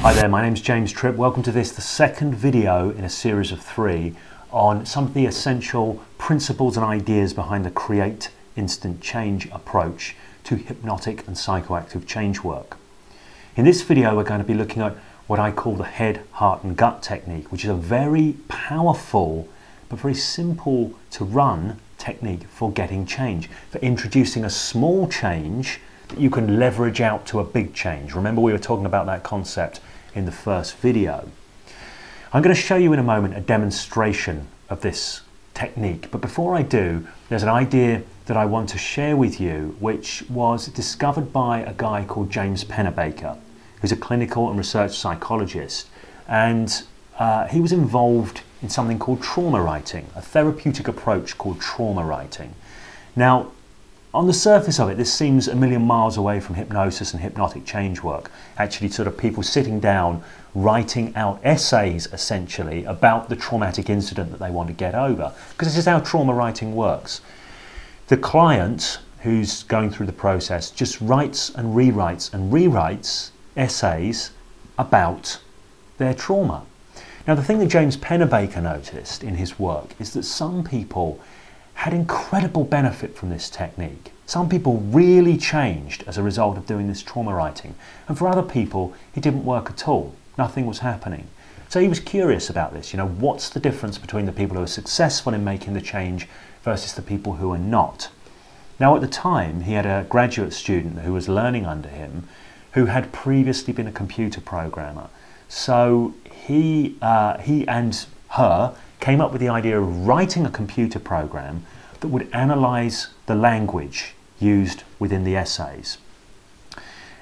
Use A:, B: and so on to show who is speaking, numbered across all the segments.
A: Hi there, my name's James Tripp. Welcome to the second video in a series of 3 on some of the essential principles and ideas behind the Create Instant Change approach to hypnotic and psychoactive change work. In this video, we're going to be looking at what I call the head, heart and gut technique, which is a very powerful but very simple to run technique for getting change, for introducing a small change that you can leverage out to a big change. Remember, we were talking about that concept in the first video. I'm going to show you in a moment a demonstration of this technique, but before I do, there's an idea that I want to share with you which was discovered by a guy called James Pennebaker, who's a clinical and research psychologist, and he was involved in something called trauma writing, a therapeutic approach called trauma writing. Now, on the surface of it, this seems a million miles away from hypnosis and hypnotic change work. Actually, sort of people sitting down, writing out essays, essentially, about the traumatic incident that they want to get over. Because this is how trauma writing works. The client who's going through the process just writes and rewrites essays about their trauma. Now, the thing that James Pennebaker noticed in his work is that some people had incredible benefit from this technique. Some people really changed as a result of doing this trauma writing, and for other people it didn't work at all. Nothing was happening. So he was curious about this. What's the difference between the people who are successful in making the change versus the people who are not? Now, at the time, he had a graduate student who was learning under him who had previously been a computer programmer. So he and her came up with the idea of writing a computer program that would analyze the language used within the essays.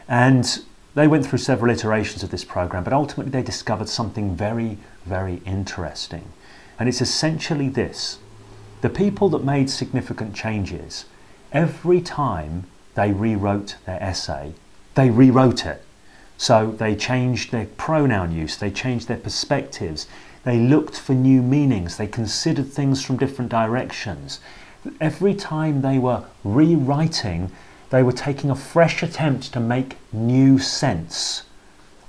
A: And they went through several iterations of this program, but ultimately they discovered something very, very interesting. And it's essentially this: the people that made significant changes, every time they rewrote their essay, they rewrote it. So they changed their pronoun use, they changed their perspectives, they looked for new meanings, they considered things from different directions. Every time they were rewriting, they were taking a fresh attempt to make new sense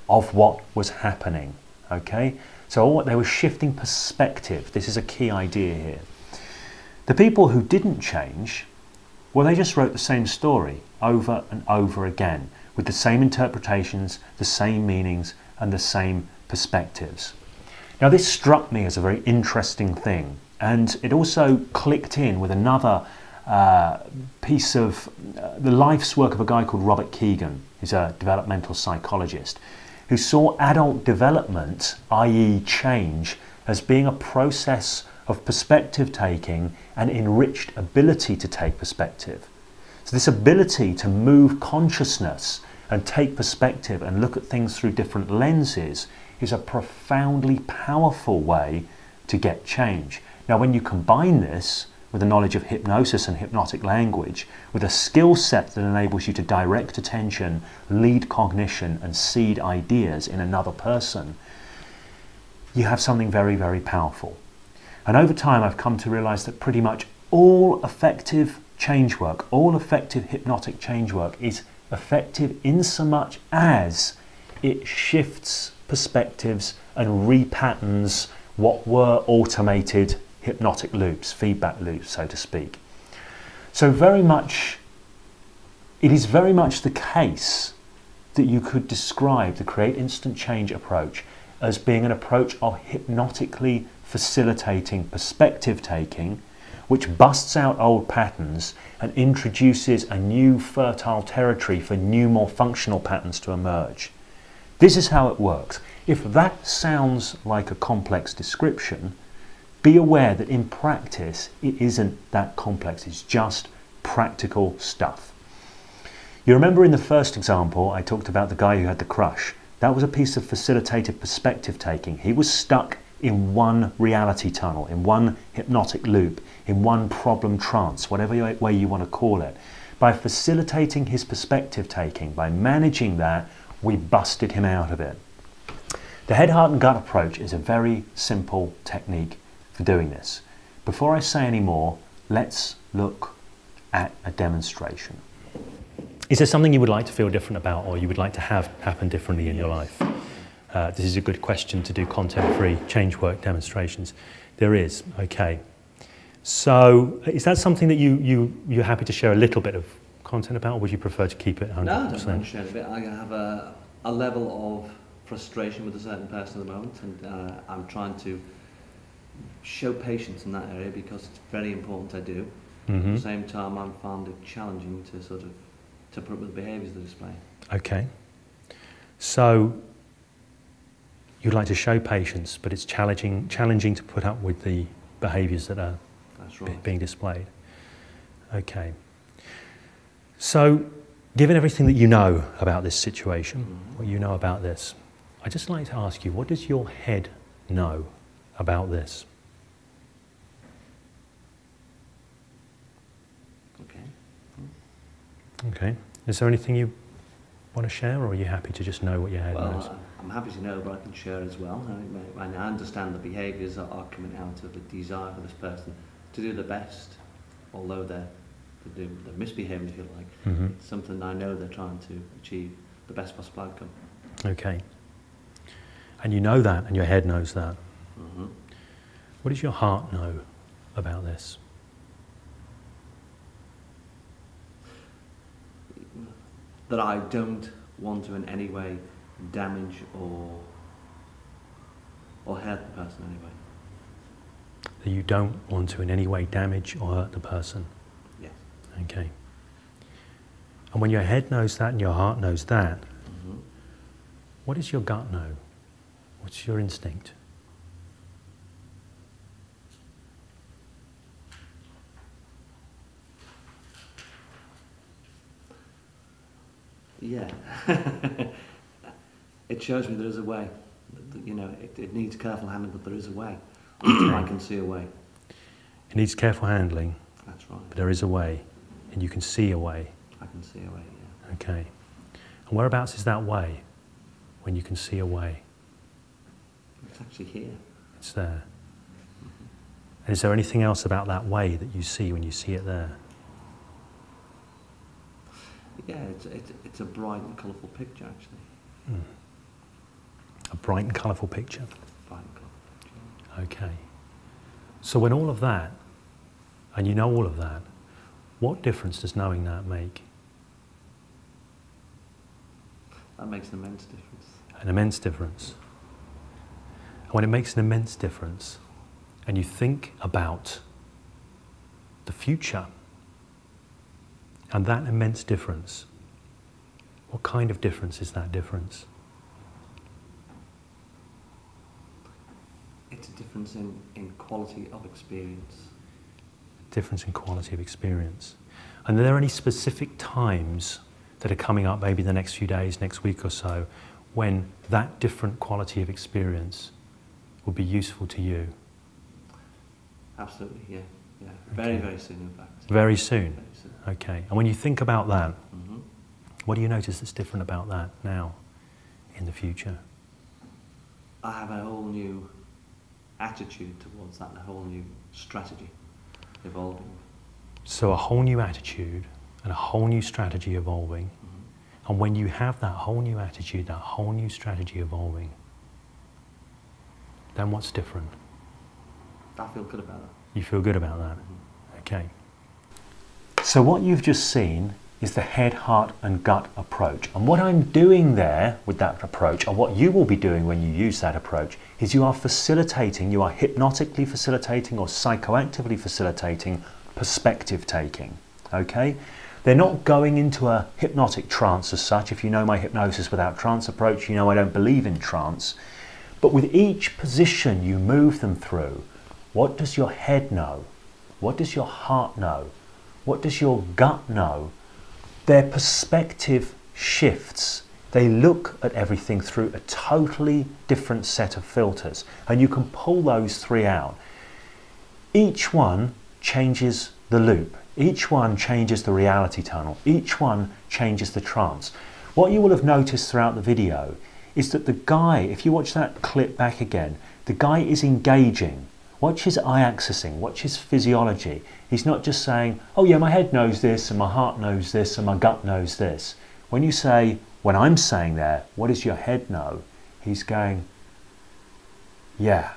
A: of what was happening. Okay? So they were shifting perspective. This is a key idea here. The people who didn't change, well, they just wrote the same story over and over again, with the same interpretations, the same meanings, and the same perspectives. Now, this struck me as a very interesting thing, and it also clicked in with another piece of the life's work of a guy called Robert Kegan, who's a developmental psychologist, who saw adult development, i.e. change, as being a process of perspective taking and enriched ability to take perspective. So this ability to move consciousness and take perspective and look at things through different lenses is a profoundly powerful way to get change. Now, when you combine this with a knowledge of hypnosis and hypnotic language, with a skill set that enables you to direct attention, lead cognition, and seed ideas in another person, you have something very, very powerful. And over time, I've come to realize that pretty much all effective change work, all effective hypnotic change work is effective in so much as it shifts perspectives and repatterns what were automated hypnotic loops, feedback loops, so to speak. So it is very much the case that you could describe the Create Instant Change approach as being an approach of hypnotically facilitating perspective taking, which busts out old patterns and introduces a new fertile territory for new, more functional patterns to emerge. This is how it works. If that sounds like a complex description, be aware that in practice it isn't that complex. It's just practical stuff. You remember in the first example I talked about the guy who had the crush. That was a piece of facilitated perspective taking. He was stuck in one reality tunnel, in one hypnotic loop, in one problem trance, whatever way you want to call it. By facilitating his perspective taking, by managing that, we busted him out of it. The head, heart and gut approach is a very simple technique for doing this. Before I say any more, let's look at a demonstration. Is there something you would like to feel different about, or you would like to have happen differently in your life? this is a good question to do content-free Changework demonstrations. There is, okay. So is that something that you're happy to share a little bit of content about, or would you prefer to keep it 100%?
B: No, I don't mind sharing a bit. I have a level of frustration with a certain person at the moment, and I'm trying to show patience in that area because it's very important I do. At the same time, I found it challenging to sort of put up with the behaviours they display. Okay.
A: So you'd like to show patience, but it's challenging to put up with the behaviours that are being displayed. Okay. So, given everything that you know about this situation, what you know about this, I'd just like to ask you, what does your head know about this? Okay. Is there anything you want to share, or are you happy to just know what your head knows?
B: I'm happy to know, but I can share as well. I understand the behaviours that are coming out of a desire for this person to do the best, although they're misbehaving, if you like. It's something I know they're trying to achieve the best possible outcome.
A: Okay. And you know that, and your head knows that. What does your heart know about this?
B: That I don't want to in any way damage or hurt the person anyway.
A: That you don't want to in any way damage or hurt the person?
B: Yes.
A: Okay. And when your head knows that and your heart knows that, what does your gut know? What's your instinct?
B: Yeah. It shows me there is a way. You know, it needs careful handling, but there is a way. I can see a way.
A: It needs careful handling.
B: That's right.
A: But there is a way, and you can see a way.
B: I can see a way, yeah.
A: Okay. And whereabouts is that way, when you can see a way?
B: It's actually here.
A: It's there. And is there anything else about that way that you see when you see it there?
B: Yeah, it's a bright and colourful picture, actually.
A: A bright and colourful picture?
B: Bright and colourful picture.
A: Okay. So when all of that, and you know all of that, what difference does knowing that make?
B: That makes an immense difference.
A: An immense difference. And when it makes an immense difference, and you think about the future, and that immense difference, what kind of difference is that difference?
B: It's a difference in quality of experience.
A: Difference in quality of experience. And are there any specific times that are coming up, maybe the next few days, next week or so, when that different quality of experience will be useful to you?
B: Absolutely, yeah. Yeah. Very, very soon, in fact.
A: Very soon?
B: Very soon.
A: Okay. And when you think about that, what do you notice that's different about that now, in the future?
B: I have a whole new attitude towards that, and a whole new strategy evolving.
A: So a whole new attitude and a whole new strategy evolving. And when you have that whole new attitude, that whole new strategy evolving, then what's different?
B: I feel good about that.
A: You feel good about that? Okay. So what you've just seen is the head, heart and gut approach. And what I'm doing there with that approach, and what you will be doing when you use that approach, is you are facilitating, you are hypnotically facilitating or psychoactively facilitating perspective taking. Okay? They're not going into a hypnotic trance as such. If you know my hypnosis without trance approach, you know I don't believe in trance. But with each position you move them through, what does your head know? What does your heart know? What does your gut know? Their perspective shifts. They look at everything through a totally different set of filters. And you can pull those three out. Each one changes the loop. Each one changes the reality tunnel. Each one changes the trance. What you will have noticed throughout the video is that the guy, if you watch that clip back again, the guy is engaging. Watch his eye accessing, watch his physiology. He's not just saying, oh yeah, my head knows this, and my heart knows this, and my gut knows this. When you say, when I'm saying there, what does your head know? He's going, yeah.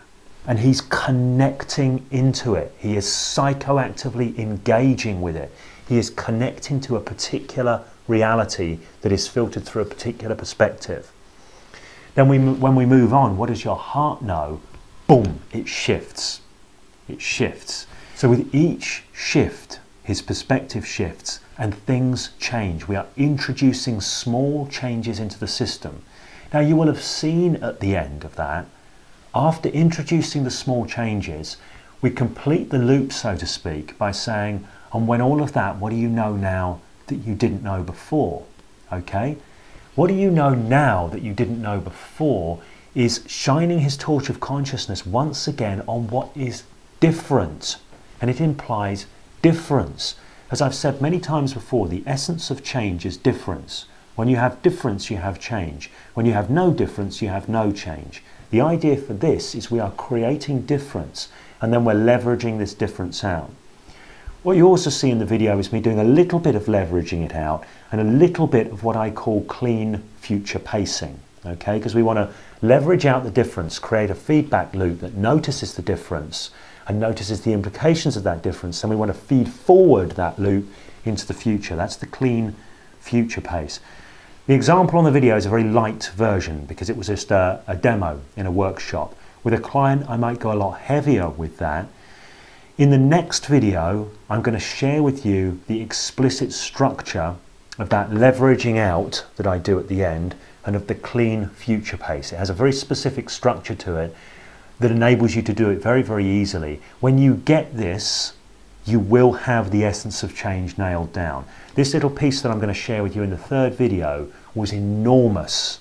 A: And he's connecting into it. He is psychoactively engaging with it. He is connecting to a particular reality that is filtered through a particular perspective. Then when we move on, what does your heart know? Boom, it shifts. It shifts. So with each shift, his perspective shifts and things change. We are introducing small changes into the system. Now you will have seen at the end of that, after introducing the small changes, we complete the loop, so to speak, by saying, and when all of that, what do you know now that you didn't know before? Okay? What do you know now that you didn't know before is shining his torch of consciousness once again on what is different. And it implies difference. As I've said many times before, the essence of change is difference. When you have difference, you have change. When you have no difference, you have no change. The idea for this is we are creating difference and then we're leveraging this difference out. What you also see in the video is me doing a little bit of leveraging it out and a little bit of what I call clean future pacing. Okay, because we want to leverage out the difference, create a feedback loop that notices the difference and notices the implications of that difference, and we want to feed forward that loop into the future. That's the clean future pace. The example on the video is a very light version because it was just a demo in a workshop. With a client, I might go a lot heavier with that. In the next video, I'm going to share with you the explicit structure of that leveraging out that I do at the end and of the clean future pace. It has a very specific structure to it that enables you to do it very, very easily. When you get this, you will have the essence of change nailed down. This little piece that I'm going to share with you in the third video was enormous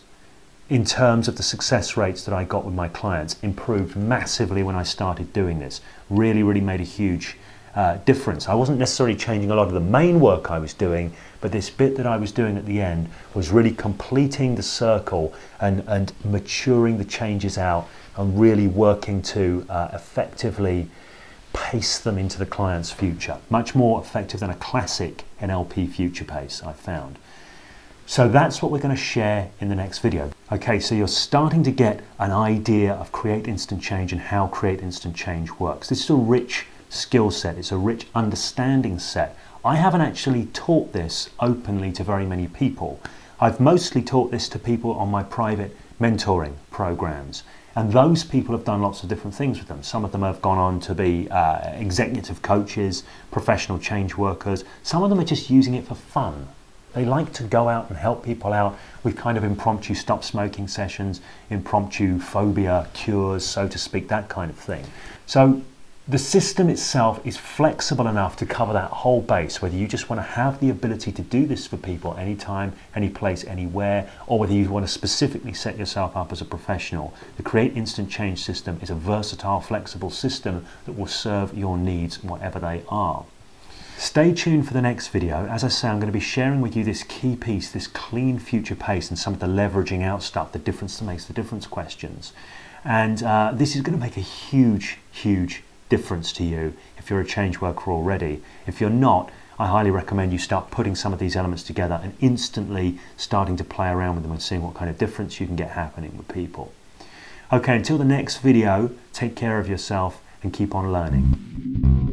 A: in terms of the success rates that I got with my clients. Improved massively when I started doing this. Really, really made a huge difference. I wasn't necessarily changing a lot of the main work I was doing, but this bit that I was doing at the end was really completing the circle and maturing the changes out and really working to effectively pace them into the client's future. Much more effective than a classic NLP future pace, I've found. So that's what we're going to share in the next video. Okay, so you're starting to get an idea of Create Instant Change and how Create Instant Change works. This is a rich skill set. It's a rich understanding set. I haven't actually taught this openly to very many people. I've mostly taught this to people on my private mentoring programs. And those people have done lots of different things with them. Some of them have gone on to be executive coaches, professional change workers. Some of them are just using it for fun. They like to go out and help people out with kind of impromptu stop smoking sessions, impromptu phobia cures, so to speak, that kind of thing. So the system itself is flexible enough to cover that whole base, whether you just want to have the ability to do this for people anytime, any place, anywhere, or whether you want to specifically set yourself up as a professional. The Create Instant Change system is a versatile, flexible system that will serve your needs, whatever they are. Stay tuned for the next video. As I say, I'm going to be sharing with you this key piece, this clean future pace, and some of the leveraging out stuff, the difference that makes the difference questions. And this is going to make a huge, huge difference to you if you're a change worker already. If you're not, I highly recommend you start putting some of these elements together and instantly starting to play around with them and seeing what kind of difference you can get happening with people. Okay, until the next video, take care of yourself and keep on learning.